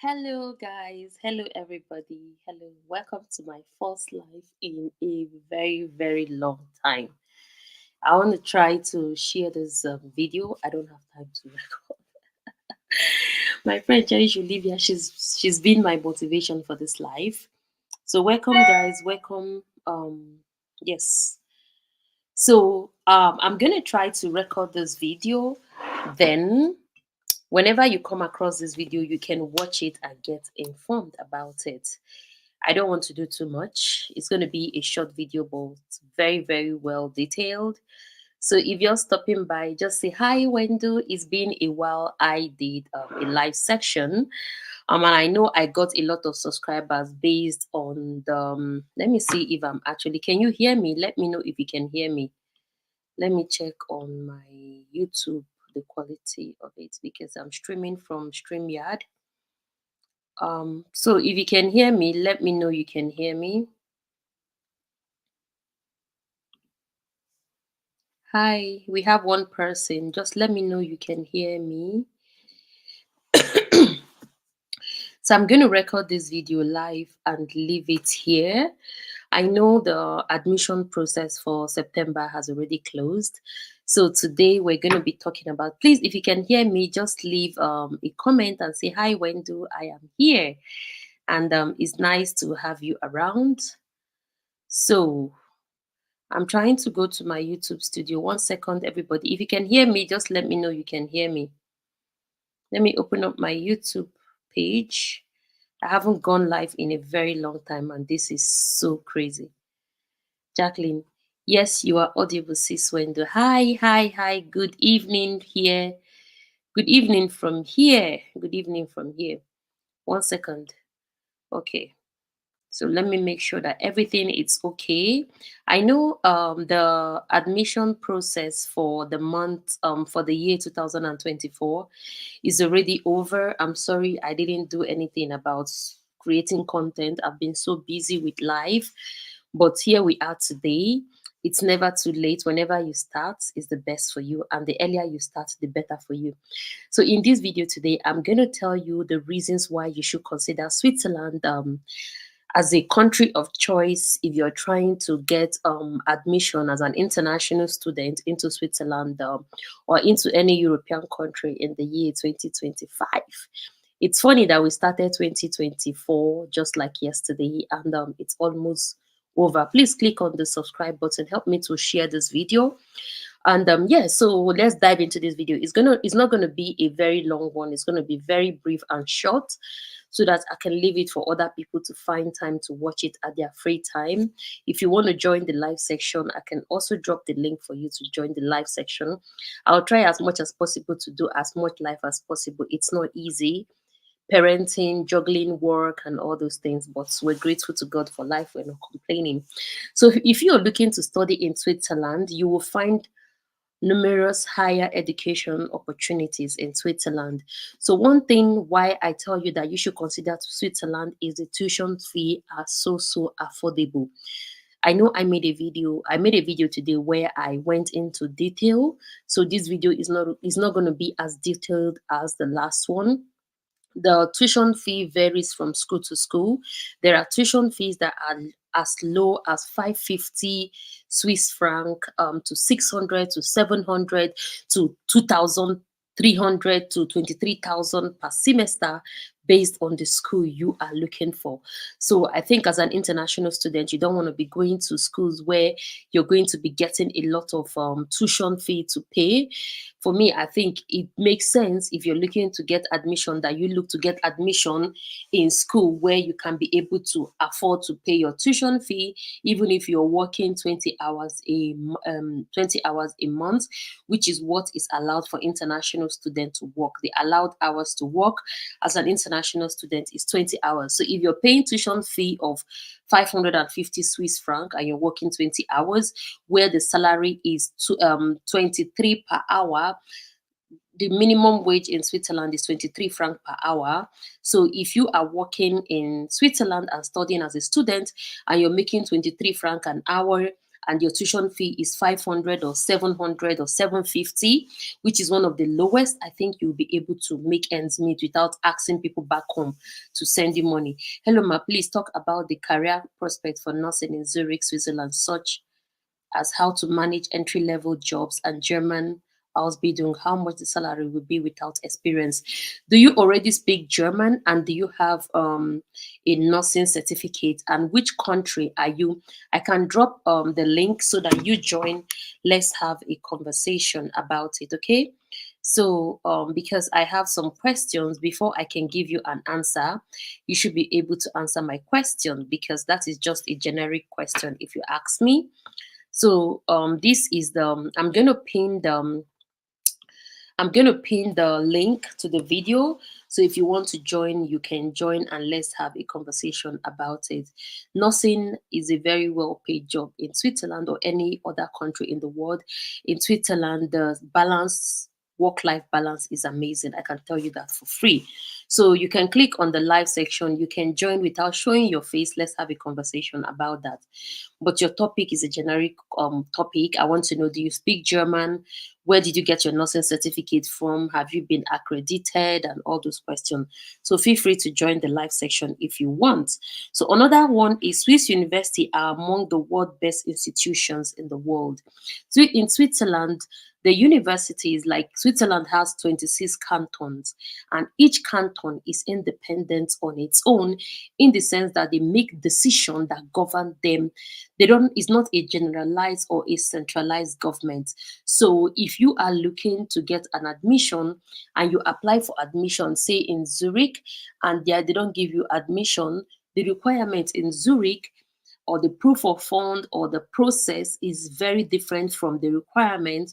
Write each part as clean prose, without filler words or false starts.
Hello, guys. Hello, everybody. Hello. Welcome to my first live in a very, very long time. I want to try to share this video. I don't have time to record. My friend Cherish Olivia, she's been my motivation for this live. So welcome, guys. Welcome. Yes. So I'm gonna try to record this video. Then whenever you come across this video, you can watch it and get informed about it. I don't want to do too much. It's going to be a short video, but very, very well detailed. So if you're stopping by, just say hi, Wendell. It's been a while. I did a live section, and I know I got a lot of subscribers based on the. Let me see if I'm actually. Can you hear me? Let me know if you can hear me. Let me check on my YouTube the quality of it because I'm streaming from StreamYard. So if you can hear me, let me know you can hear me. Hi, we have one person. Just let me know you can hear me. So I'm going to record this video live and leave it here. I know the admission process for September has already closed. So today we're going to be talking about, please, if you can hear me, just leave a comment and say, hi, Wendell, I am here. And it's nice to have you around. So I'm trying to go to my YouTube studio. 1 second, everybody. If you can hear me, just let me know you can hear me. Let me open up my YouTube page. I haven't gone live in a very long time, and this is so crazy. Jacqueline, yes, you are audible, sis Wendo. Hi, hi, hi. Good evening here. Good evening from here. Good evening from here. 1 second. Okay. So let me make sure that everything is okay. I know the admission process for the month for the year 2024 is already over. I'm sorry I didn't do anything about creating content. I've been so busy with life, but here we are today. It's never too late. Whenever you start is the best for you, and the earlier you start, the better for you. So in this video today, I'm going to tell you the reasons why you should consider Switzerland as a country of choice if you're trying to get admission as an international student into Switzerland or into any European country in the year 2025. It's funny that we started 2024 just like yesterday, and it's almost over. Please click on the subscribe button. Help me to share this video. And yeah, so let's dive into this video. It's not gonna be a very long one. It's gonna be very brief and short, so that I can leave it for other people to find time to watch it at their free time. If you want to join the live section, I can also drop the link for you to join the live section. I'll try as much as possible to do as much live as possible. It's not easy, parenting, juggling work, and all those things, but we're grateful to God for life. We're not complaining. So if you're looking to study in Switzerland, you will find numerous higher education opportunities in Switzerland. So one thing why I tell you that you should consider Switzerland is the tuition fee are so affordable. I know I made a video today where I went into detail. So this video is not going to be as detailed as the last one. The tuition fee varies from school to school. There are tuition fees that are as low as 550 Swiss franc to 600 to 700 to 2,300 to 23,000 per semester based on the school you are looking for. So I think as an international student, you don't want to be going to schools where you're going to be getting a lot of tuition fee to pay. For me, I think it makes sense if you're looking to get admission that you look to get admission in school where you can be able to afford to pay your tuition fee, even if you're working 20 hours a month, which is what is allowed for international students to work. The allowed hours to work as an international student is 20 hours. So if you're paying tuition fee of 550 Swiss franc and you're working 20 hours, where the salary is 23 per hour, the minimum wage in Switzerland is 23 franc per hour. So if you are working in Switzerland and studying as a student and you're making 23 franc an hour and your tuition fee is 500 or 700 or 750, which is one of the lowest, I think you'll be able to make ends meet without asking people back home to send you money. Hello, ma, please talk about the career prospect for nursing in Zurich, Switzerland, such as how to manage entry level jobs and German Ausbildung, how much the salary will be without experience. Do you already speak German, and do you have a nursing certificate? And which country are you? I can drop the link so that you join. Let's have a conversation about it, okay? So, because I have some questions before I can give you an answer, you should be able to answer my question because that is just a generic question if you ask me. So this is the I'm gonna pin the link to the video. So if you want to join, you can join and let's have a conversation about it. Nursing is a very well paid job in Switzerland or any other country in the world. In Switzerland, the balance work-life balance is amazing. I can tell you that for free. So you can click on the live section. You can join without showing your face. Let's have a conversation about that. But your topic is a generic topic. I want to know, do you speak German? Where did you get your nursing certificate from? Have you been accredited? And all those questions. So feel free to join the live section if you want. So another one is Swiss University are among the world best institutions in the world. So in Switzerland, the universities, like Switzerland has 26 cantons, and each canton is independent on its own in the sense that they make decisions that govern them. They don't, it's not a generalized or a centralized government. So if you are looking to get an admission and you apply for admission, say in Zurich, and they don't give you admission, the requirement in Zurich or the proof of fund or the process is very different from the requirement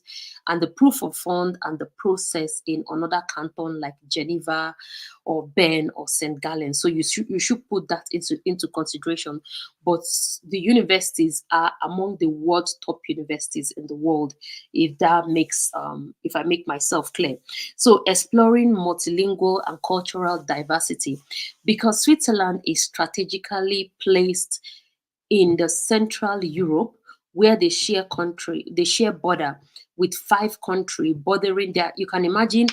and the proof of fund and the process in another canton like Geneva or Bern or St. Gallen. So you should put that into consideration. But the universities are among the world's top universities in the world, if that makes if I make myself clear. So exploring multilingual and cultural diversity, because Switzerland is strategically placed in the Central Europe, where they share border with 5 countries bordering there. You can imagine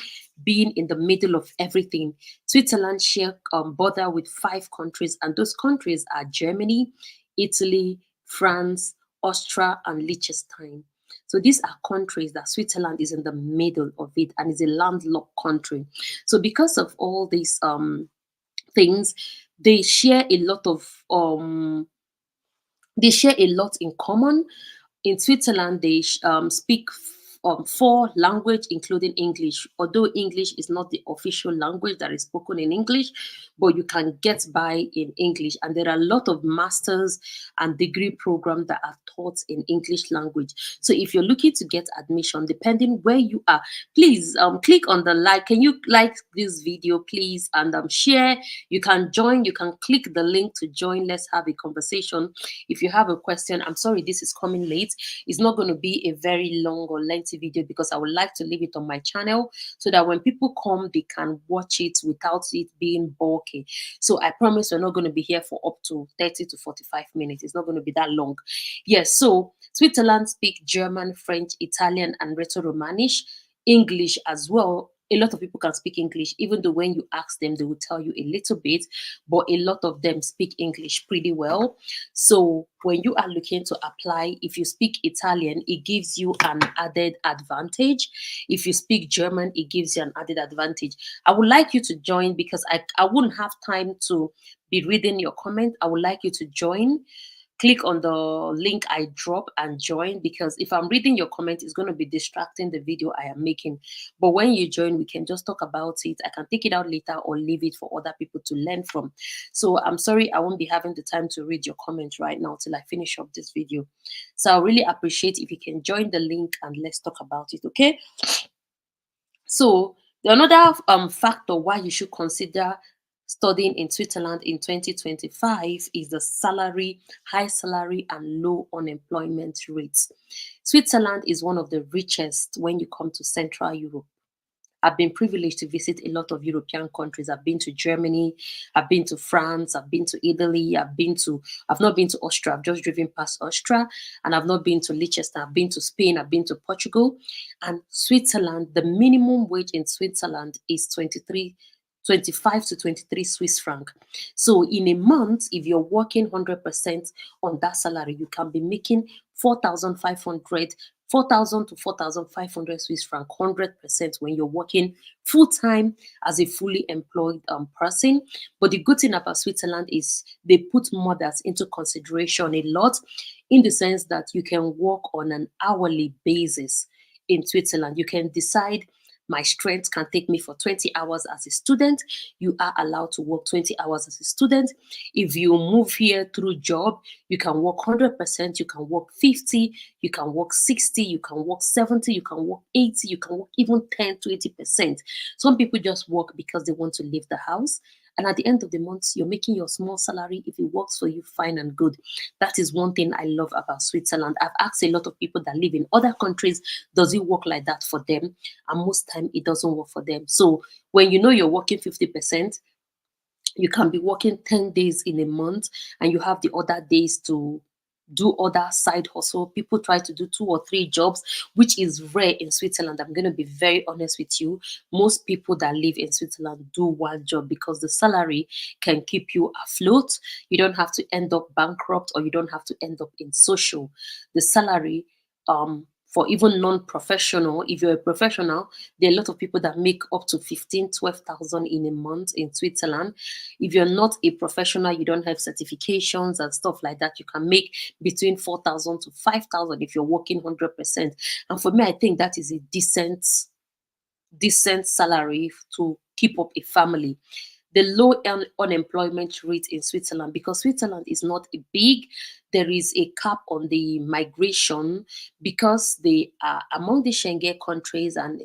being in the middle of everything. Switzerland share border with 5 countries, and those countries are Germany, Italy, France, Austria, and Liechtenstein. So these are countries that Switzerland is in the middle of it and is a landlocked country. So because of all these things, they share a lot of they share a lot in common. In Switzerland, they speak 4 languages, including English. Although English is not the official language that is spoken in English, but you can get by in English. And there are a lot of masters and degree programs that are taught in English language. So if you're looking to get admission, depending where you are, please click on the like. Can you like this video, please, and share? You can join. You can click the link to join. Let's have a conversation. If you have a question, I'm sorry this is coming late. It's not going to be a very long or lengthy video because I would like to leave it on my channel so that when people come, they can watch it without it being bulky. So I promise we're not going to be here for up to 30 to 45 minutes. It's not going to be that long. Yes, so Switzerland speak German, French, Italian, and Retro-Romanish, English as well. A lot of people can speak English, even though when you ask them, they will tell you a little bit, but a lot of them speak English pretty well. So when you are looking to apply, if you speak Italian, it gives you an added advantage. If you speak German, it gives you an added advantage. I would like you to join because I wouldn't have time to be reading your comment. I would like you to join. Click on the link I drop and join, because if I'm reading your comment, it's going to be distracting the video I am making. But when you join, we can just talk about it. I can take it out later or leave it for other people to learn from. So I'm sorry I won't be having the time to read your comments right now till I finish up this video. So I really appreciate if you can join the link and let's talk about it, okay? So the another factor why you should consider studying in Switzerland in 2025 is the salary, high salary and low unemployment rates. Switzerland is one of the richest when you come to Central Europe. I've been privileged to visit a lot of European countries. I've been to Germany, I've been to France, I've been to Italy, I've not been to Austria, I've just driven past Austria, and I've not been to Liechtenstein, I've been to Spain, I've been to Portugal, and Switzerland. The minimum wage in Switzerland is 25 to 23 Swiss franc. So in a month, if you're working 100% on that salary, you can be making 4,500, 4,000 to 4,500 Swiss franc, 100% when you're working full time as a fully employed person. But the good thing about Switzerland is they put mothers into consideration a lot, in the sense that you can work on an hourly basis in Switzerland. You can decide, my strength can take me for 20 hours as a student. You are allowed to work 20 hours as a student. If you move here through job, you can work 100%, you can work 50, you can work 60, you can work 70, you can work 80, you can work even 10 to 80%. Some people just work because they want to leave the house. And at the end of the month, you're making your small salary. If it works for you, fine and good. That is one thing I love about Switzerland. I've asked a lot of people that live in other countries, does it work like that for them? And most time it doesn't work for them. So when you know you're working 50%, you can be working 10 days in a month, and you have the other days to do other side hustle. People try to do 2 or 3 jobs, which is rare in Switzerland. I'm going to be very honest with you. Most people that live in Switzerland do one job because the salary can keep you afloat. You don't have to end up bankrupt, or you don't have to end up in social. The salary, for even non-professional, if you're a professional, there are a lot of people that make up to 15, 12,000 in a month in Switzerland. If you're not a professional, you don't have certifications and stuff like that, you can make between 4,000 to 5,000 if you're working 100%. And for me, I think that is a decent salary to keep up a family. The low unemployment rate in Switzerland, because Switzerland is not a big, there is a cap on the migration, because they are among the Schengen countries and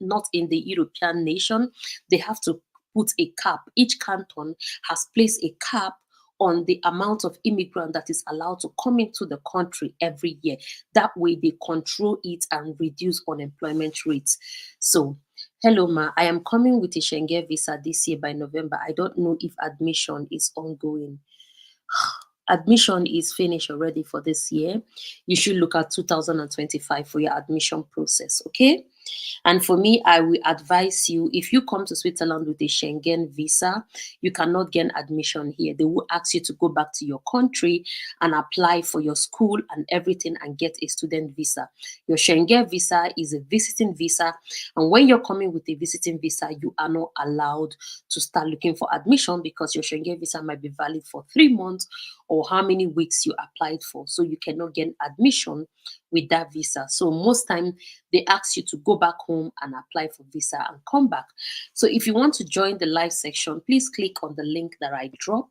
not in the European nation. They have to put a cap. Each canton has placed a cap on the amount of immigrant that is allowed to come into the country every year. That way they control it and reduce unemployment rates. So, hello ma, I am coming with a Schengen visa this year by November. I don't know if admission is ongoing. Admission is finished already for this year. You should look at 2025 for your admission process, okay? And for me, I will advise you, if you come to Switzerland with a Schengen visa, you cannot get admission here. They will ask you to go back to your country and apply for your school and everything and get a student visa. Your Schengen visa is a visiting visa. And when you're coming with a visiting visa, you are not allowed to start looking for admission, because your Schengen visa might be valid for 3 months or how many weeks you applied for. So you cannot get admission with that visa. So most time they ask you to go back home and apply for visa and come back. So if you want to join the live section, please click on the link that I drop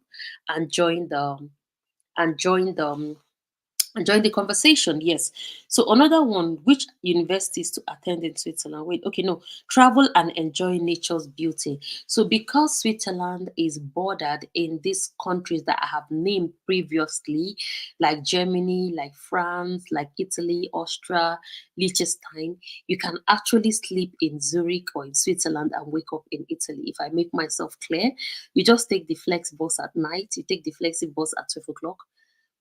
and and join the and join the conversation. Yes. So another one, which universities to attend in Switzerland? Wait, okay, no, travel and enjoy nature's beauty. So because Switzerland is bordered in these countries that I have named previously, like Germany, like France, like Italy, Austria, Liechtenstein, you can actually sleep in Zurich or in Switzerland and wake up in Italy. If I make myself clear, you just take the flex bus at night, you take the flexi bus at 12 o'clock.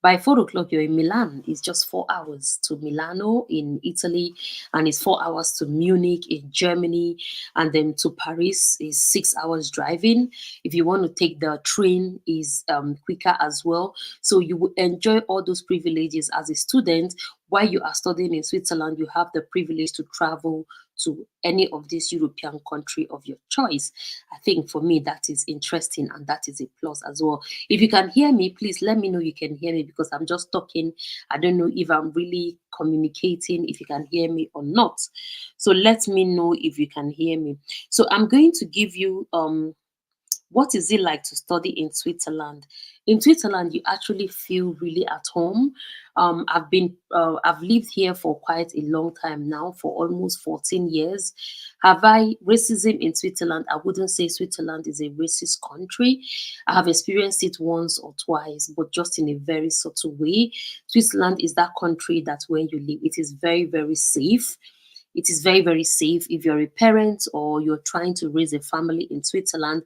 By 4 o'clock, you're in Milan. It's just 4 hours to Milano in Italy, and it's 4 hours to Munich in Germany, and then to Paris is 6 hours driving. If you want to take the train, is quicker as well. So you will enjoy all those privileges as a student. While you are studying in Switzerland, you have the privilege to travel to any of these European country of your choice. I think for me that is interesting, and that is a plus as well. If you can hear me, please let me know you can hear me, because I'm just talking. I don't know if I'm really communicating, if you can hear me or not. So let me know if you can hear me. So I'm going to give you what is it like to study in Switzerland? In Switzerland, you actually feel really at home. I've lived here for quite a long time now, for almost 14 years. Have I racism in Switzerland? I wouldn't say Switzerland is a racist country. I have experienced it once or twice, but just in a very subtle way. Switzerland is that country that when you live, it is very, very safe. It is very, very safe. If you're a parent or you're trying to raise a family in Switzerland,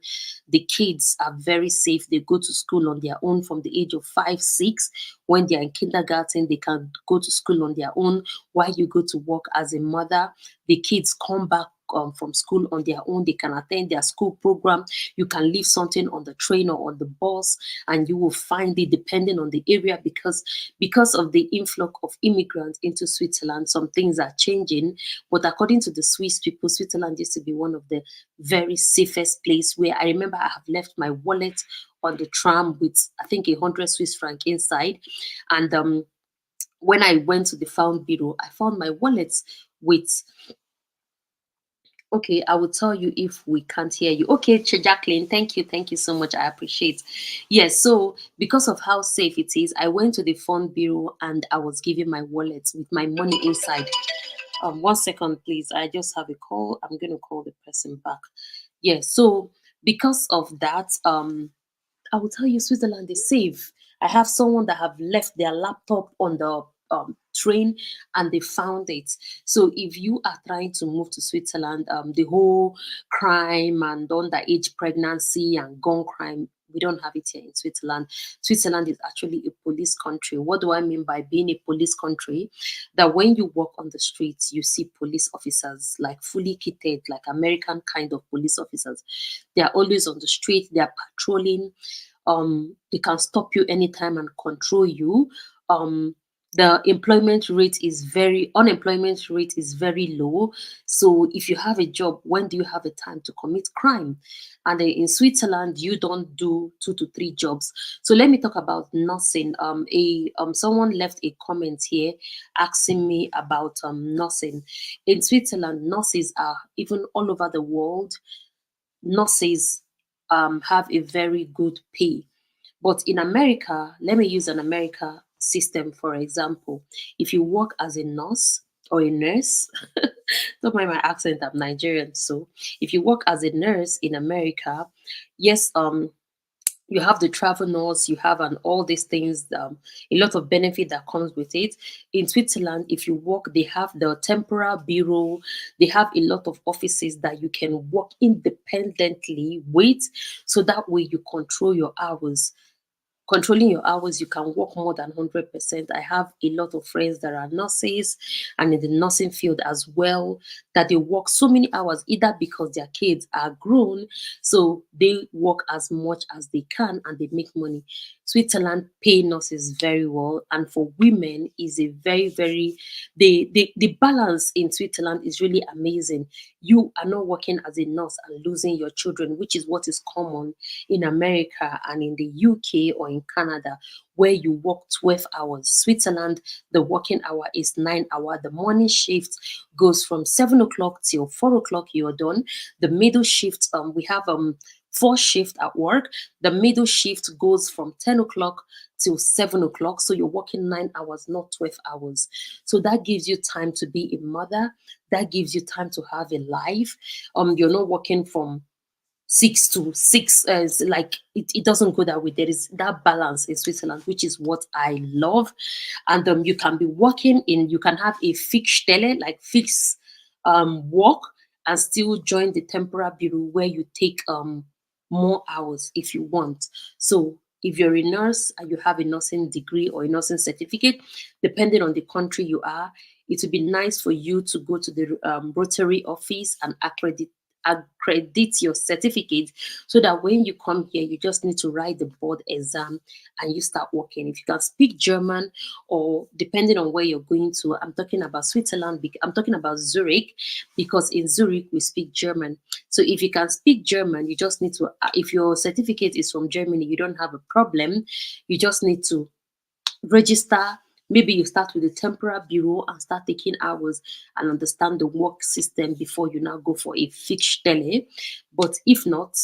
the kids are very safe. They go to school on their own from the age of 5, 6. When they're in kindergarten, they can go to school on their own while you go to work as a mother. The kids come back from school on their own. They can attend their school program. You can leave something on the train or on the bus, and you will find it depending on the area, because of the influx of immigrants into Switzerland. Some things are changing, but according to the Swiss people, Switzerland used to be one of the very safest place. Where I remember I have left my wallet on the tram with, I think, 100 Swiss franc inside, and when I went to the found bureau, I found my wallet with. Okay, I will tell you if we can't hear you. Okay, Jacqueline, thank you so much. I appreciate. Yes, so because of how safe it is, I went to the phone bureau and I was given my wallet with my money inside. 1 second, please. I just have a call. I'm gonna call the person back. Yes, so because of that, I will tell you, Switzerland is safe. I have someone that have left their laptop on the train and they found it. So if you are trying to move to Switzerland, the whole crime and underage pregnancy and gun crime, we don't have it here in Switzerland. Switzerland is actually a police country. What do I mean by being a police country? That when you walk on the streets, you see police officers, like fully kitted, like American kind of police officers. They are always on the street. They are patrolling. They can stop you anytime and control you. The unemployment rate is very low. So if you have a job, when do you have a time to commit crime? And in Switzerland, you don't do 2 to 3 jobs. So let me talk about nursing. A Someone left a comment here asking me about nursing. In Switzerland, nurses are, even all over the world, nurses have a very good pay. But in America, let me use an America system for example. If you work as a nurse or a nurse, don't mind my accent, I'm Nigerian. So if you work as a nurse in America, yes, you have the travel nurse, you have and all these things, a lot of benefit that comes with it. In Switzerland, if you work, they have the temporal bureau, they have a lot of offices that you can work independently with, so that way you control your hours. Controlling your hours, you can work more than 100%. I have a lot of friends that are nurses and in the nursing field as well, that they work so many hours, either because their kids are grown, so they work as much as they can and they make money. Switzerland pay nurses very well, and for women is a very, very, the balance in Switzerland is really amazing. You are not working as a nurse and losing your children, which is what is common in America and in the UK or in Canada, where you work 12 hours. Switzerland, the working hour is 9 hours. The morning shift goes from 7 o'clock till 4 o'clock, you're done. The middle shift, we have 4 shift at work. The middle shift goes from 10 o'clock till 7 o'clock. So you're working 9 hours, not 12 hours. So that gives you time to be a mother. That gives you time to have a life. You're not working from 6 to 6, like it doesn't go that way. There is that balance in Switzerland, which is what I love. And you can be working in, you can have a fixed stelle, like fixed work, and still join the temporary bureau where you take more hours if you want. So if you're a nurse and you have a nursing degree or a nursing certificate, depending on the country you are, it would be nice for you to go to the Rotary office and accredit your certificate, so that when you come here, you just need to write the board exam and you start working. If you can speak German, or depending on where you're going to, I'm talking about Switzerland, I'm talking about Zurich, because in Zurich we speak German. So if you can speak German, you just need to, if your certificate is from Germany, you don't have a problem. You just need to register. Maybe you start with the temporary bureau and start taking hours and understand the work system before you now go for a fixed tele. But if not,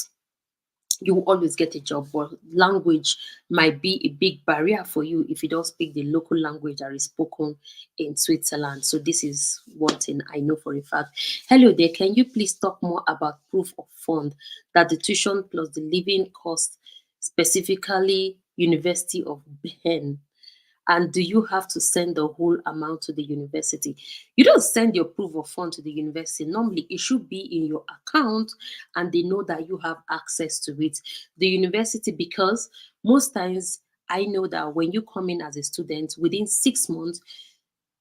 you will always get a job. But language might be a big barrier for you if you don't speak the local language that is spoken in Switzerland. So this is one thing I know for a fact. Hello there, can you please talk more about proof of fund, that the tuition plus the living cost, specifically University of Bern? And do you have to send the whole amount to the university? You don't send your proof of fund to the university. Normally, it should be in your account and they know that you have access to it. The university, because most times I know that when you come in as a student, within 6 months,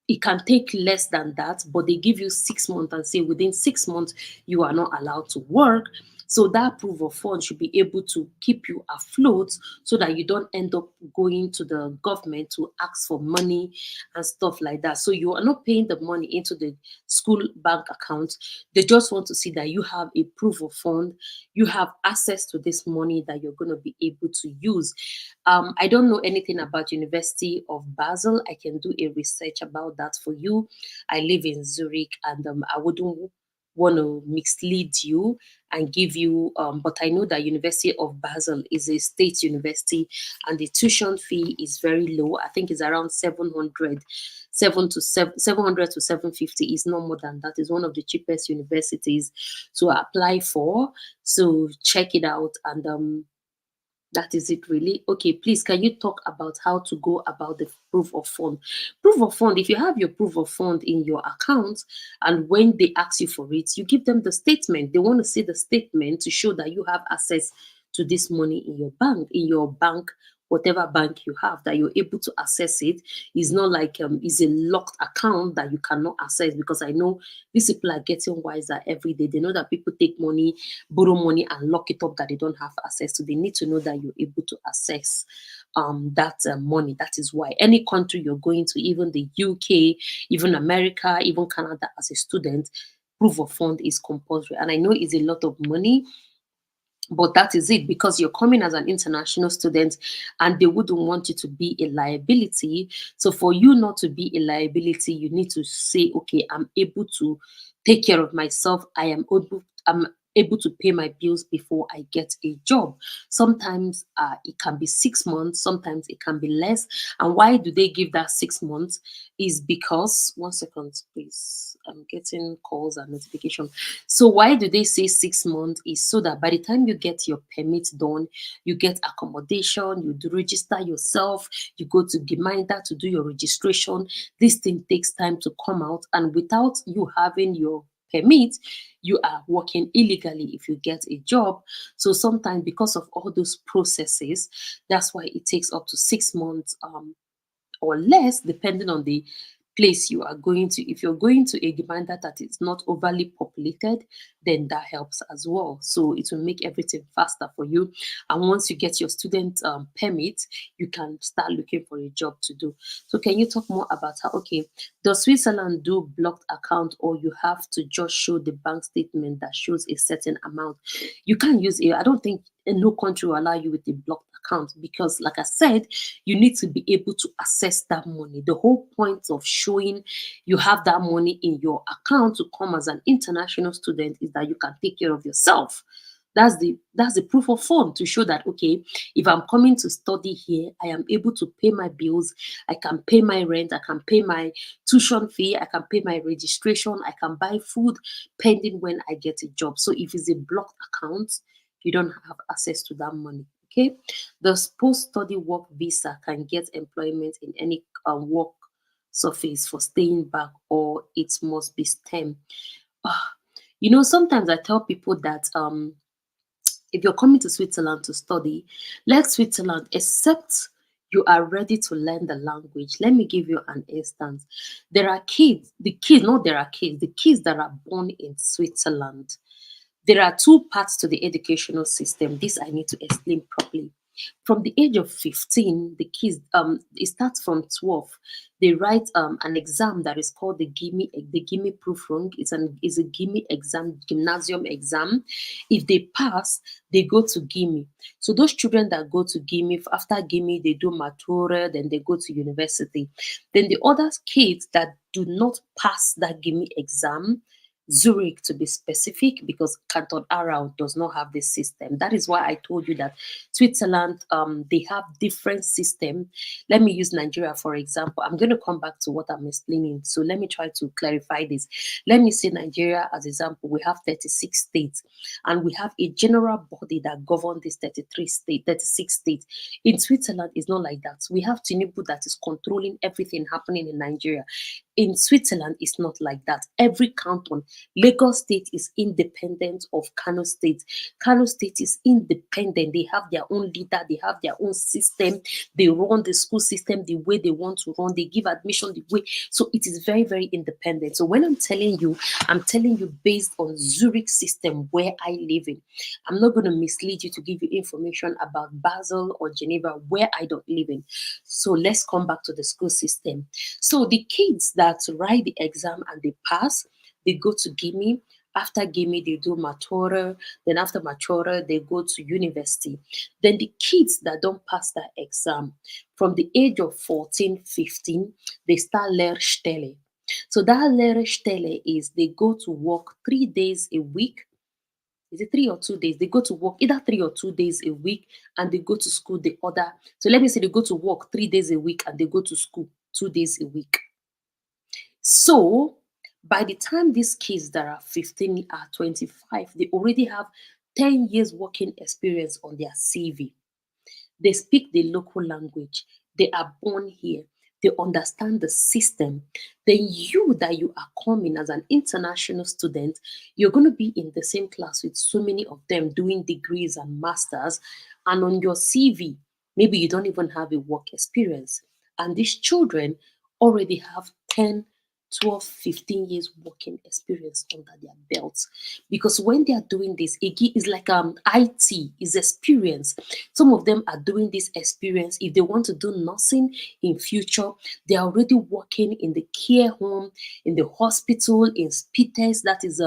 it can take less than that, but they give you 6 months and say within 6 months you are not allowed to work. So that proof of fund should be able to keep you afloat so that you don't end up going to the government to ask for money and stuff like that. So you are not paying the money into the school bank account. They just want to see that you have a proof of fund, you have access to this money that you're going to be able to use. I don't know anything about University of Basel. I can do a research about that for you. I live in Zurich, and I wouldn't want to mislead you and give you. But I know that University of Basel is a state university, and the tuition fee is very low. I think it's around 700, 700 to 750. Is no more than that. It's one of the cheapest universities to apply for. So check it out and that is it really. Okay, please can you talk about how to go about the proof of fund? Proof of fund, if you have your proof of fund in your account and when they ask you for it, you give them the statement. They want to see the statement to show that you have access to this money in your bank, whatever bank you have, that you're able to access it. It's not like it's a locked account that you cannot access, because I know these people are getting wiser every day. They know that people take money, borrow money and lock it up that they don't have access to. They need to know that you're able to access that money. That is why any country you're going to, even the UK, even America, even Canada, as a student, proof of fund is compulsory. And I know it's a lot of money, but that is it, because you're coming as an international student and they wouldn't want you to be a liability. So for you not to be a liability, you need to say, okay, I'm able to take care of myself. I'm able to pay my bills before I get a job. Sometimes it can be 6 months, sometimes it can be less. And why do they give that 6 months? Is because, one second, please. I'm getting calls and notifications. So why do they say 6 months? Is so that by the time you get your permit done, you get accommodation, you do register yourself, you go to Gemeinde to do your registration. This thing takes time to come out, and without you having your permit, you are working illegally if you get a job. So sometimes because of all those processes, that's why it takes up to 6 months or less, depending on the place you are going to. If you're going to a Gemeinde that is not overly populated, then that helps as well. So it will make everything faster for you. And once you get your student permit, you can start looking for a job to do. So can you talk more about how, okay, does Switzerland do blocked account, or you have to just show the bank statement that shows a certain amount? You can't use it. I don't think no country will allow you with a blocked account, because like I said, you need to be able to access that money. The whole point of showing you have that money in your account to come as an international student is that you can take care of yourself. That's the proof of fund, to show that, okay, if I'm coming to study here, I am able to pay my bills, I can pay my rent, I can pay my tuition fee, I can pay my registration, I can buy food pending when I get a job. So if it's a blocked account, you don't have access to that money. Okay. The post-study work visa can get employment in any work surface for staying back, or it must be STEM. Ah, sometimes I tell people that if you're coming to Switzerland to study, let Switzerland, except you are ready to learn the language. Let me give you an instance. There are kids, the kids that are born in Switzerland. There are two parts to the educational system. This I need to explain properly. From the age of 15, the kids, it starts from 12. They write an exam that is called the Gimme Prüfung. It's a Gimme exam, gymnasium exam. If they pass, they go to Gimme. So those children that go to Gimme, after Gimme, they do Matura, then they go to university. Then the other kids that do not pass that Gimme exam, Zurich to be specific, because Canton Aarau does not have this system. That is why I told you that Switzerland, they have different system. Let me use Nigeria for example. I'm going to come back to what I'm explaining. So let me try to clarify this. Let me say Nigeria as example. We have 36 states, and we have a general body that governs these 36 states. In Switzerland, it's not like that. We have Tinubu that is controlling everything happening in Nigeria. In Switzerland, it's not like that. Every canton, Lagos State is independent of Kano State. Kano State is independent. They have their own leader, they have their own system. They run the school system the way they want to run. They give admission the way. So it is very, very independent. So when I'm telling you based on Zurich system where I live in. I'm not going to mislead you to give you information about Basel or Geneva where I don't live in. So let's come back to the school system. So the kids that write the exam and they pass, they go to Gimme. After Gimme, they do Matura. Then after Matura, they go to university. Then the kids that don't pass that exam, from the age of 14, 15, they start Lehrstelle. So that Lehrstelle is they go to work 3 days a week. Is it 3 or 2 days? They go to work either 3 or 2 days a week, and they go to school the other. So let me say they go to work 3 days a week and they go to school 2 days a week. So by the time these kids that are 15 are 25, they already have 10 years working experience on their CV. They speak the local language. They are born here. They understand the system. Then you that you are coming as an international student, you're going to be in the same class with so many of them doing degrees and masters. And on your CV, maybe you don't even have a work experience. And these children already have 10, 12, 15 years working experience under their belts. Because when they are doing this, is like IT is experience. Some of them are doing this experience. If they want to do nursing in future, they are already working in the care home, in the hospital, in SPITES, that is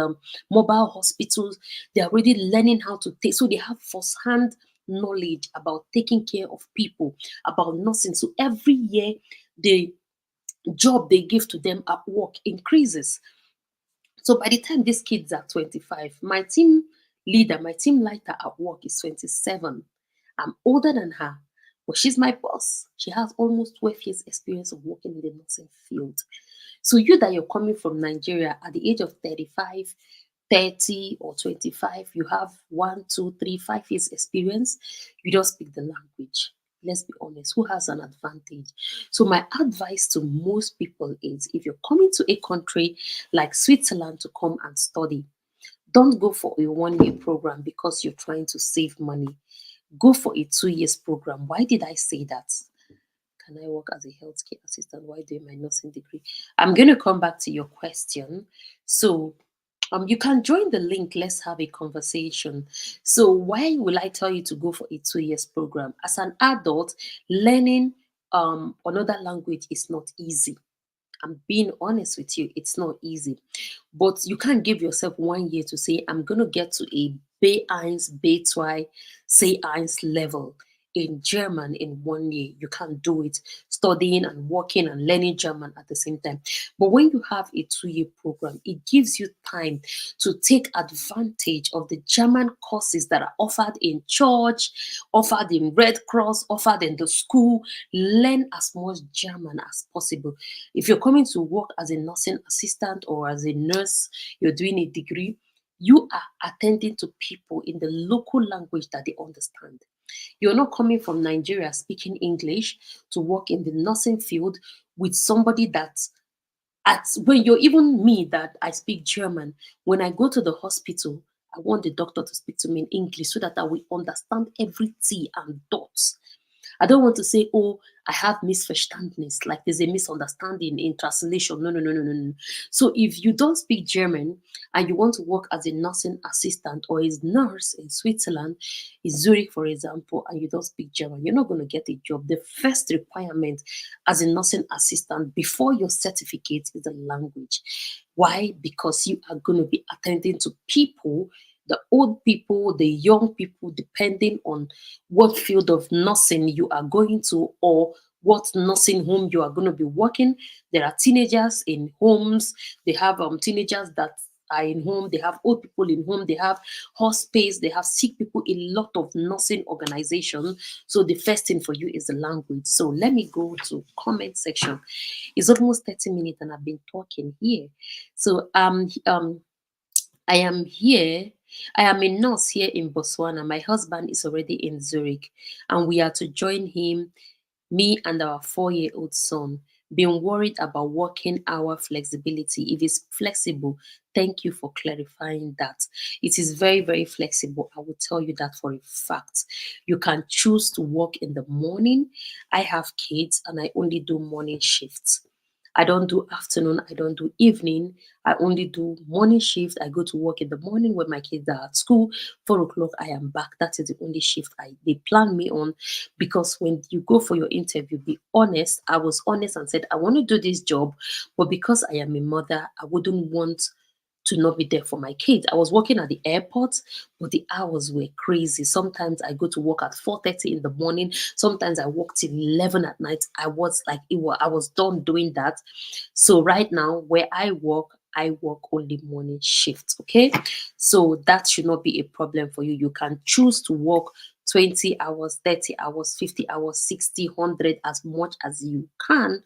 mobile hospitals. They are already learning how to take, so they have first-hand knowledge about taking care of people, about nursing. So every year, the job they give to them at work increases. So by the time these kids are 25, my team leader, my team leader at work is 27. I'm older than her, but she's my boss. She has almost 12 years experience of working in the nursing field. So you that you're coming from Nigeria at the age of 35, 30 or 25, you have 1, 2, 3, 5 years experience, you don't speak the language. Let's be honest, who has an advantage? So my advice to most people is if you're coming to a country like Switzerland to come and study, don't go for a 1 year program because you're trying to save money. Go for a 2 years program. Why did I say that? Can I work as a healthcare assistant while doing my nursing degree? I'm going to come back to your question. So, you can join the link. Let's have a conversation. So, why will I tell you to go for a 2 years program? As an adult, learning another language is not easy. I'm being honest with you, it's not easy. But you can't give yourself 1 year to say, I'm going to get to a B1, B2, C1 level in German in 1 year. You can't do it studying and working and learning German at the same time. But when you have a 2 year program, it gives you time to take advantage of the German courses that are offered in church, offered in Red Cross, offered in the school. Learn as much German as possible. If you're coming to work as a nursing assistant or as a nurse, you're doing a degree, you are attending to people in the local language that they understand. You're not coming from Nigeria speaking English to work in the nursing field with somebody that when you're even me that I speak German, when I go to the hospital, I want the doctor to speak to me in English so that I will understand every T and dots. I don't want to say, oh, I have misverständnis, like there's a misunderstanding in translation. No, no, no, no, no, no. So if you don't speak German and you want to work as a nursing assistant or as nurse in Switzerland, in Zurich, for example, and you don't speak German, you're not going to get a job. The first requirement as a nursing assistant before your certificate is the language. Why? Because you are going to be attending to people, the old people, the young people, depending on what field of nursing you are going to or what nursing home you are going to be working. There are teenagers in homes. They have teenagers that are in home, they have old people in home, they have hospice, they have sick people, a lot of nursing organization. So the first thing for you is the language. So let me go to comment section. It's almost 30 minutes and I've been talking here. So I am here. I am a nurse here in Botswana. My husband is already in Zurich, and we are to join him, me and our 4-year-old son. Been worried about working hour flexibility. If it's flexible, thank you for clarifying that. It is very, very flexible. I will tell you that for a fact. You can choose to work in the morning. I have kids and I only do morning shifts. I don't do afternoon, I don't do evening. I only do morning shift. I go to work in the morning when my kids are at school. 4 o'clock, I am back. That is the only shift they plan me on. Because when you go for your interview, be honest. I was honest and said, I want to do this job, but because I am a mother, I wouldn't want to not be there for my kids. I was working at the airport, but the hours were crazy. Sometimes I go to work at 4:30 in the morning. Sometimes I work till 11 at night. I was like, I was done doing that. So right now, where I work only morning shifts. Okay, so that should not be a problem for you. You can choose to work 20 hours, 30 hours, 50 hours, 60, 100, as much as you can.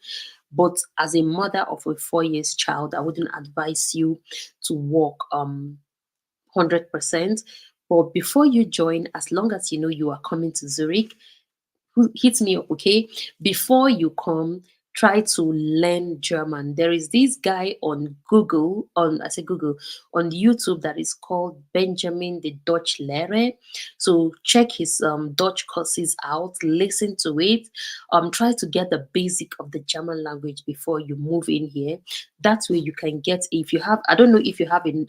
But as a mother of a 4 years child, I wouldn't advise you to work 100%. But before you join, as long as you know you are coming to Zurich, hit me up, okay? Before you come, try to learn German. There is this guy on Google, on YouTube, that is called Benjamin the Dutch Lehrer. So check his Dutch courses out, listen to it, try to get the basic of the German language before you move in here. That way you can get, if you have, I don't know if you have a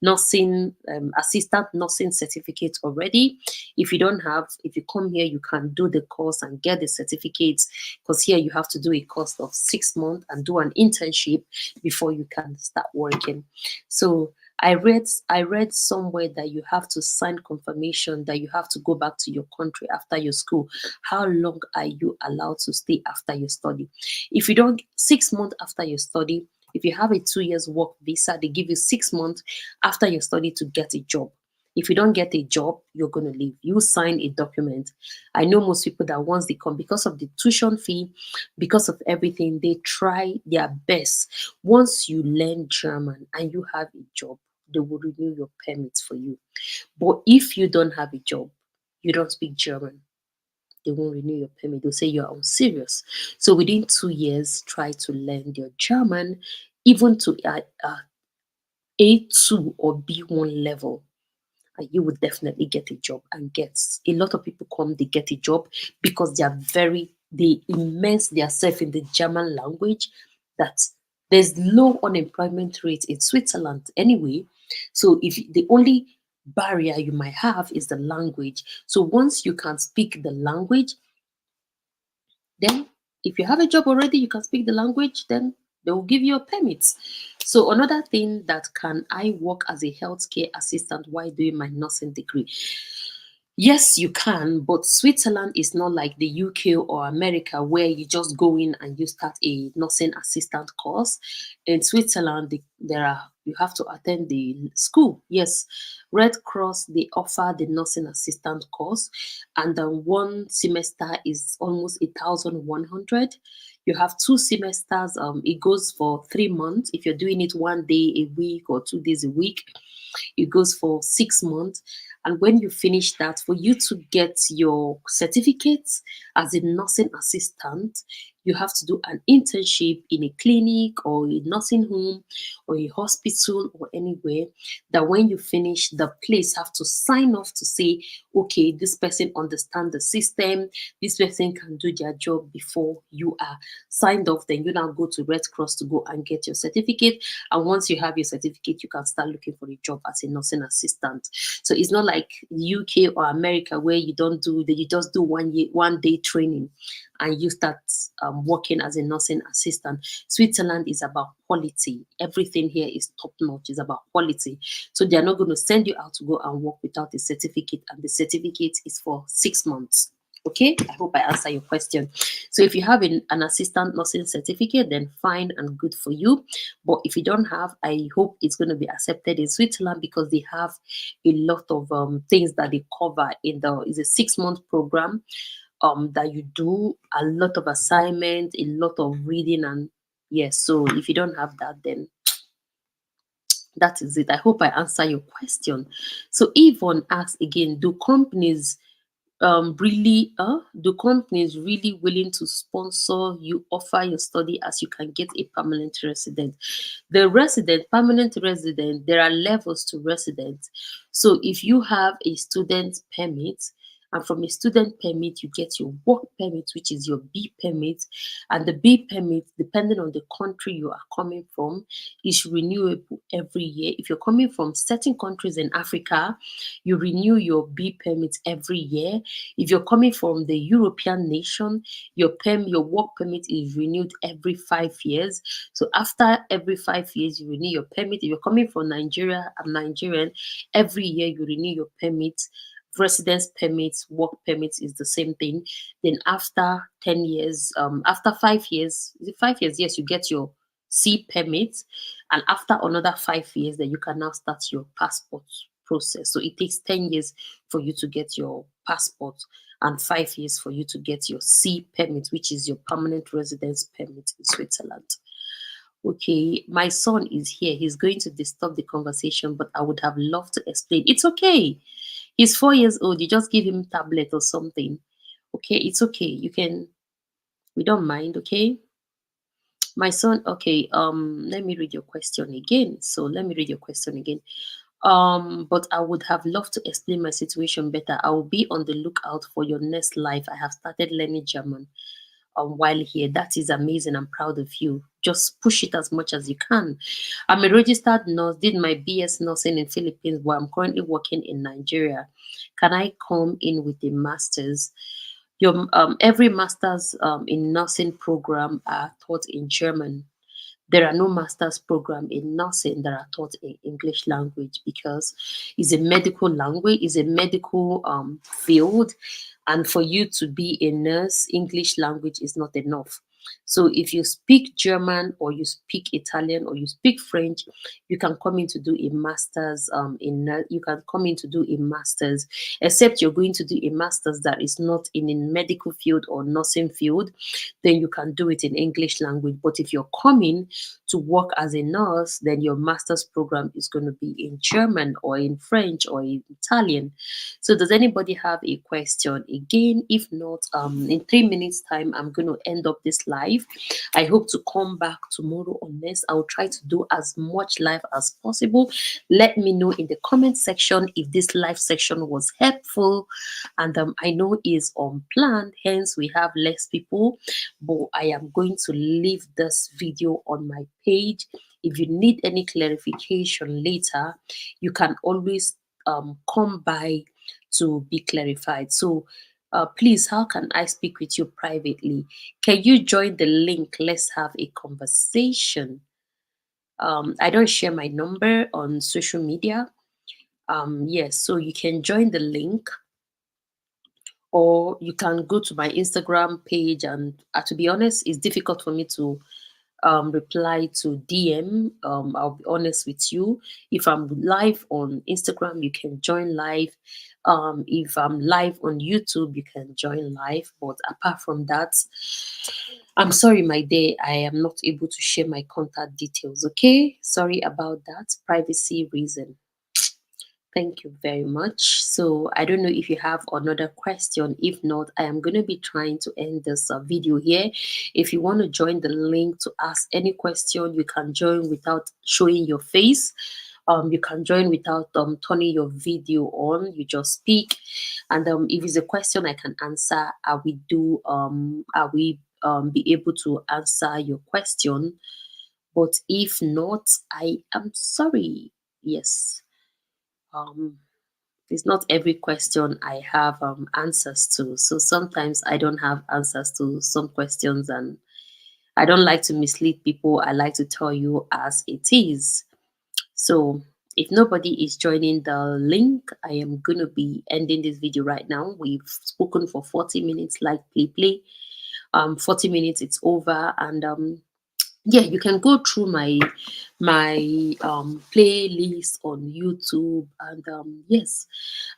nursing assistant nursing certificate already. If you don't have, if you come here, you can do the course and get the certificates, because here you have to do a course of 6 months and do an internship before you can start working. So I read somewhere that you have to sign confirmation that you have to go back to your country after your school. How long are you allowed to stay after your study? If you don't, 6 months after your study, if you have a 2 years work visa, they give you 6 months after your study to get a job. If you don't get a job, you're going to leave. You sign a document. I know most people that once they come, because of the tuition fee, because of everything, they try their best. Once you learn German and you have a job, they will renew your permits for you. But if you don't have a job, you don't speak German, they won't renew your permit. They'll say you're unserious. So within 2 years, try to learn your German, even to A2 or B1 level, and you would definitely get a job. And get a lot of people come, they get a job because they immerse themselves in the German language, that there's low unemployment rate in Switzerland anyway. So if the only barrier you might have is the language. So once you can speak the language, then if you have a job already, you can speak the language, then they will give you a permit. So another thing, that can I work as a healthcare assistant while doing my nursing degree? Yes, you can, but Switzerland is not like the UK or America where you just go in and you start a nursing assistant course. In Switzerland, you have to attend the school. Yes, Red Cross, they offer the nursing assistant course, and one semester is almost 1,100. You have 2 semesters. It goes for 3 months. If you're doing it one day a week or 2 days a week, it goes for 6 months. And when you finish that, for you to get your certificates as a nursing assistant, you have to do an internship in a clinic or a nursing home or a hospital or anywhere. That when you finish, the place have to sign off to say, okay, this person understands the system, this person can do their job. Before you are signed off, then you now go to Red Cross to go and get your certificate. And once you have your certificate, you can start looking for a job as a nursing assistant. So it's not like UK or America where you don't do that, you just do 1 day training and you start working as a nursing assistant. Switzerland is about quality. Everything here is top notch. It's about quality. So they're not going to send you out to go and work without a certificate, and the certificate is for 6 months. Okay, I hope I answer your question. So if you have an assistant nursing certificate, then fine and good for you. But if you don't have, I hope it's going to be accepted in Switzerland, because they have a lot of things that they cover in the, it's a 6 month program that you do a lot of assignments, a lot of reading, and yes. So if you don't have that, then that is it. I hope I answer your question. So Yvonne asks again, do companies really willing to sponsor you, offer your study as you can get a permanent resident? The resident, permanent resident, there are levels to resident. So if you have a student permit, and from a student permit you get your work permit, which is your B permit, and the B permit, depending on the country you are coming from, is renewable every year. If you're coming from certain countries in Africa, you renew your B permit every year. If you're coming from the European nation, your work permit is renewed every 5 years. So after every 5 years, you renew your permit. If you're coming from Nigeria, I'm Nigerian, every year you renew your permit. Residence permits, work permits is the same thing. Then after 10 years, after 5 years, is it 5 years? Yes, you get your C permit. And after another 5 years, then you can now start your passport process. So it takes 10 years for you to get your passport, and 5 years for you to get your C permit, which is your permanent residence permit in Switzerland. Okay, my son is here. He's going to disturb the conversation, but I would have loved to explain. It's okay. He's 4 years old. You just give him tablet or something. Okay, it's okay. You can. We don't mind. Okay, my son. Okay. Let me read your question again. So let me read your question again. But I would have loved to explain my situation better. I will be on the lookout for your next life. I have started learning German while here. That is amazing. I'm proud of you. Just push it as much as you can. I'm a registered nurse, did my BS nursing in Philippines, but I'm currently working in Nigeria. Can I come in with a master's? Your every master's in nursing program are taught in German. There are no master's program in nursing that are taught in English language, because it's a medical language, it's a medical field, and for you to be a nurse, English language is not enough. So if you speak German, or you speak Italian, or you speak French, you can come in to do a master's you can come in to do a master's, except you're going to do a master's that is not in a medical field or nursing field, then you can do it in English language. But if you're coming to work as a nurse, then your master's program is going to be in German or in French or in Italian. So does anybody have a question? Again, if not, in 3 minutes time, I'm going to end up this live. I hope to come back tomorrow on this. I'll try to do as much live as possible. Let me know in the comment section if this live section was helpful. And I know it's unplanned, hence we have less people, but I am going to leave this video on my page. If you need any clarification later, you can always come by to be clarified. So please, how can I speak with you privately? Can you join the link? Let's have a conversation. I don't share my number on social media. Yes, so you can join the link, or you can go to my Instagram page. And to be honest, it's difficult for me to reply to DM. I'll be honest with you. If I'm live on Instagram, you can join live. If I'm live on YouTube, you can join live. But apart from that, I'm sorry, my dear, I am not able to share my contact details. Okay, sorry about that. Privacy reason. Thank you very much. So I don't know if you have another question. If not, I am going to be trying to end this video here. If you want to join the link to ask any question, you can join without showing your face. You can join without turning your video on. You just speak, and if it's a question I can answer, I will do. I will be able to answer your question. But if not, I am sorry. Yes. Um, it's not every question I have answers to. So sometimes I don't have answers to some questions, and I don't like to mislead people. I like to tell you as it is. So if nobody is joining the link, I am going to be ending this video right now. We've spoken for 40 minutes like play play. 40 minutes it's over. And yeah, you can go through my playlist on YouTube. And yes,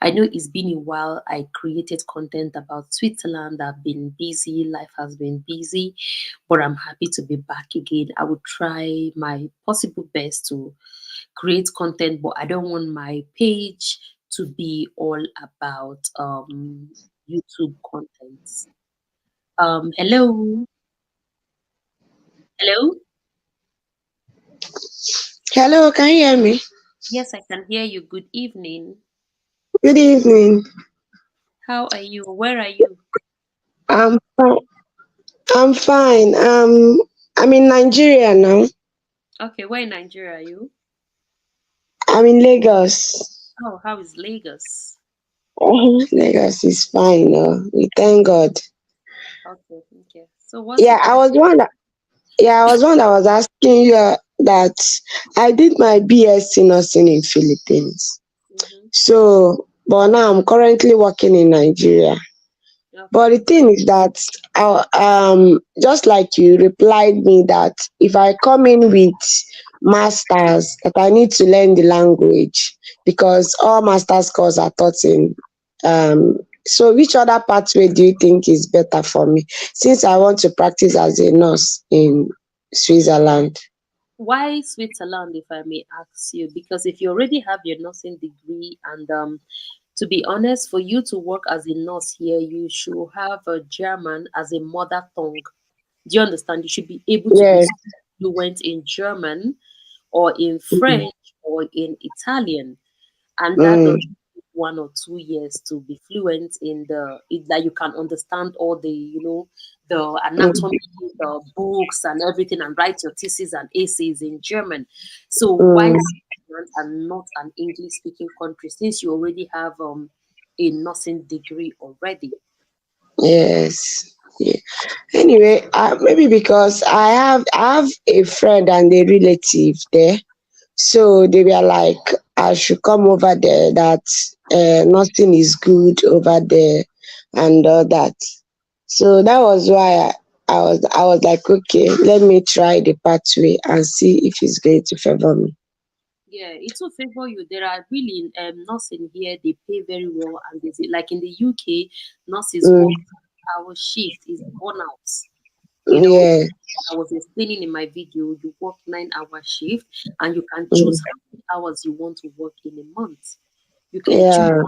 I know it's been a while I created content about Switzerland. I've been busy, life has been busy, but I'm happy to be back again. I will try my possible best to create content, but I don't want my page to be all about YouTube contents. Hello. Hello. Hello, can you hear me? Yes, I can hear you. Good evening. Good evening. How are you? Where are you? I'm fine. I'm fine. I'm in Nigeria now. Okay, where in Nigeria are you? I'm in Lagos. Oh, how is Lagos? Lagos is fine. We thank God. Okay, okay. So what's the Yeah, I topic? was one. Yeah, I was one that was asking you that I did my BSc nursing in Philippines. Mm-hmm. So, but now I'm currently working in Nigeria. But Okay. the thing is that just like you replied me that if I come in with masters, that I need to learn the language because all masters courses are taught in. Um, so which other pathway do you think is better for me since I want to practice as a nurse in Switzerland? Why Switzerland, if I may ask you? Because if you already have your nursing degree, and to be honest, for you to work as a nurse here, you should have a German as a mother tongue. Do you understand? You should be able to be Yes. fluent in German or in Mm, French or in Italian. And that mm, does take 1 or 2 years to be fluent in that you can understand all the mm, anatomy, the books and everything, and write your thesis and essays in German. So why mm, Switzerland and not an English speaking country, since you already have a nursing degree already? yes. Yeah. Anyway, maybe because I have a friend and a relative there, so they were like I should come over there. That nothing is good over there, and all that. So that was why I was like, okay, let me try the pathway and see if it's going to favor me. Yeah, it will favor you. There are really nursing here, they pay very well, and there's like in the UK, nurses Mm, work our shift is burnout. You know, yeah. I was explaining in my video, you work 9 hour shift and you can choose Mm, how many hours you want to work in a month. You can choose, yeah.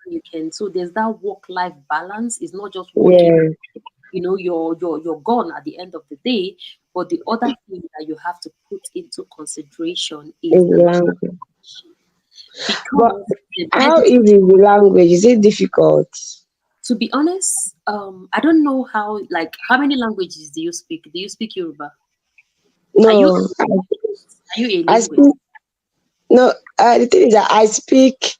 you can, so there's that work life balance. It's not just working, Yeah. you're gone at the end of the day. But the other thing that you have to put into consideration is It's the language. language. But Because the how medical, easy is the language? Is it difficult? to be honest, I don't know how, like, how many languages do you speak? Do you speak Yoruba? Are you No, are you a I linguist? speak. No, the thing is that I speak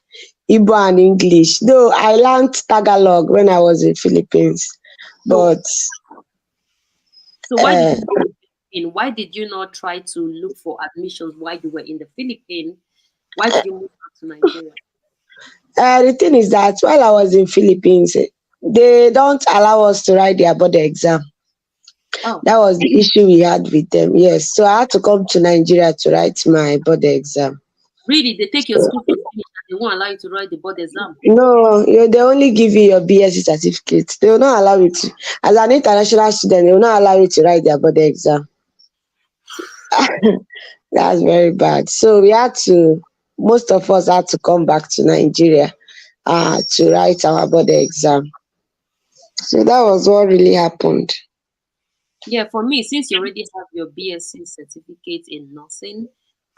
Igbo and English. Though I learned Tagalog when I was in Philippines, So but so why did uh, you why did you not try to look for admissions while you were in the Philippines? Why did you move back to Nigeria? the thing is that while I was in Philippines, they don't allow us to write their board exam. Oh, That was the issue we had with them. Yes, so I had to come to Nigeria to write my board exam. really? They take your school fees finish and they won't allow you to write the board exam? No, they only give you your BSc certificate. They will not allow you to, as an international student, they will not allow you to write their board exam. That's very bad. So most of us had to come back to Nigeria to write our board exam. So that was what really happened. Yeah, for me, since you already have your BSc certificate in nursing,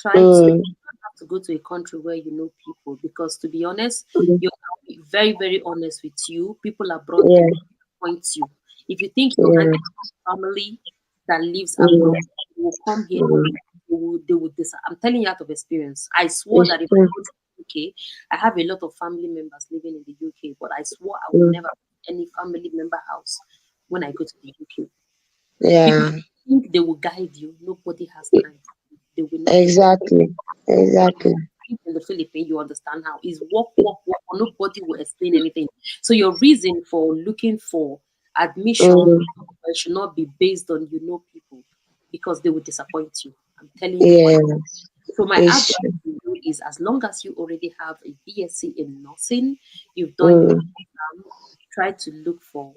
try to Mm, have to go to a country where you know people, because to be honest, mm, you have to be very, very honest with you. People abroad, they yeah, will point you. If you think you yeah, have a family that lives abroad, mm, they will come here, mm, I'm telling you out of experience. I swore it's that if I true. go to the UK, I have a lot of family members living in the UK, but I swore I will Mm, never any family member house when I go to the UK. People yeah, think they will guide you. Nobody has time. They will not give you. exactly, exactly. In the Philippines, you understand how is work, work, work, or nobody will explain anything. So your reason for looking for Admission Mm. should not be based on people, because they will disappoint you. I'm telling you Yeah, honestly. So my it's advice true. to you is, as long as you already have a BSc in nursing, you've done your Mm. exam, try to look for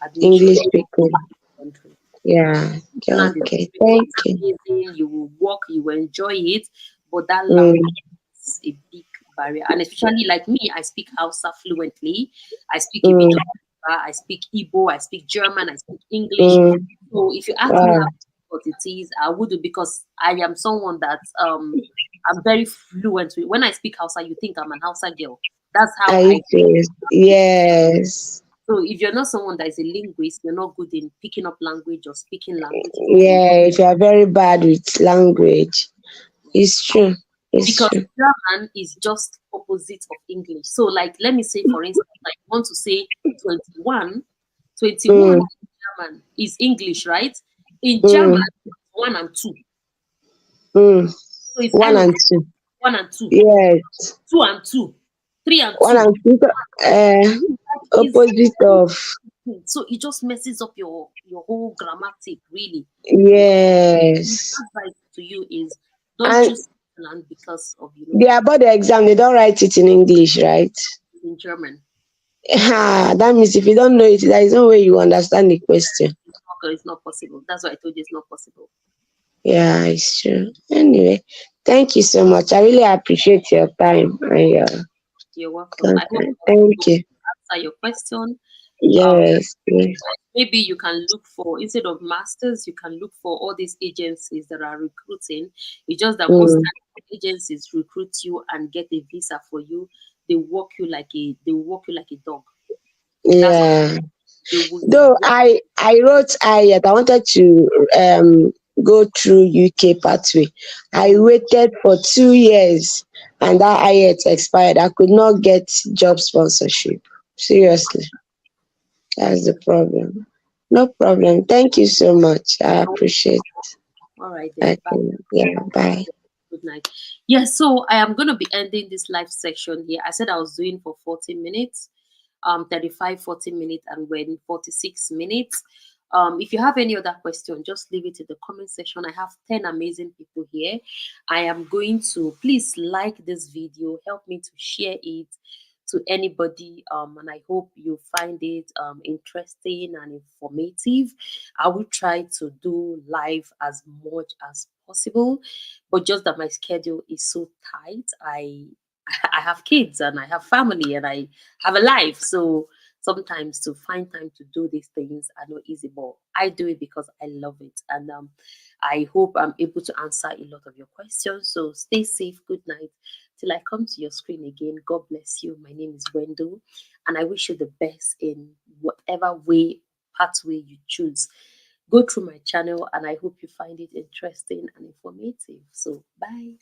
admission English in speaking. the country. Yeah. Land is Okay. beautiful, Thank it's you. amazing, you will work, you will enjoy it, but that Mm. language is a big barrier. And especially like me, I speak Hausa fluently, I speak a bit Mm. of Yoruba, I speak Igbo, I speak German, I speak English. Mm. So if you ask me Wow. how difficult it is, I would do, because I am someone that I'm very fluent with. When I speak Hausa, you think I'm an Hausa girl. That's how Are you I. serious? Yes. So if you're not someone that is a linguist, you're not good in picking up language or speaking language. It will be Yeah, if you are very bad with language, it's true. It's because true. German is just opposite of English. So, like, let me say, for instance, like, you want to say 21, 21 Mm. in German is English, right? In German, Mm. 1 and 2. Mm. So it's One L, and two. 1 and 2, Yes. 2 and 2, three and One two. and two. Uh, Is opposite of. so it just messes up your whole grammatic, really. So Yes. advice to you is, don't And choose Switzerland because of they about the exam, they don't write it in English, right? in German. Ah, that means if you don't know it, there is no way you understand the question. It's not possible. That's why I told you it's not possible. Yeah, it's true. Anyway, thank you so much. I really appreciate your time and your You're welcome. I hope content. I was able Thank to you. answer your question. Um, Yes, yes. maybe you can look for, instead of masters, you can look for all these agencies that are recruiting. It's just that most Mm, times agencies recruit you and get a visa for you. They walk you like a dog. That's what yeah. they will Though walk. I wrote IELTS, I wanted to go through UK pathway. I waited for 2 years and that IELTS expired. I could not get job sponsorship. Seriously, that's the problem. No problem. Thank you so much. I appreciate All right then. it. Bye. Yeah, bye. Good night. Yeah, so I am going to be ending this live section here. I said I was doing for 40 minutes, 35, 40 minutes, and when 46 minutes. If you have any other question, just leave it in the comment section. I have 10 amazing people here. I am going to, please like this video, help me to share it to anybody, and I hope you find it interesting and informative. I will try to do live as much as possible, but just that my schedule is so tight. I have kids and I have family and I have a life, so sometimes to find time to do these things are not easy, but I do it because I love it. And I hope I'm able to answer a lot of your questions. So stay safe. Good night. Till I come to your screen again, God bless you. My name is Wendell, and I wish you the best in whatever way, pathway you choose. Go through my channel, and I hope you find it interesting and informative. So, bye.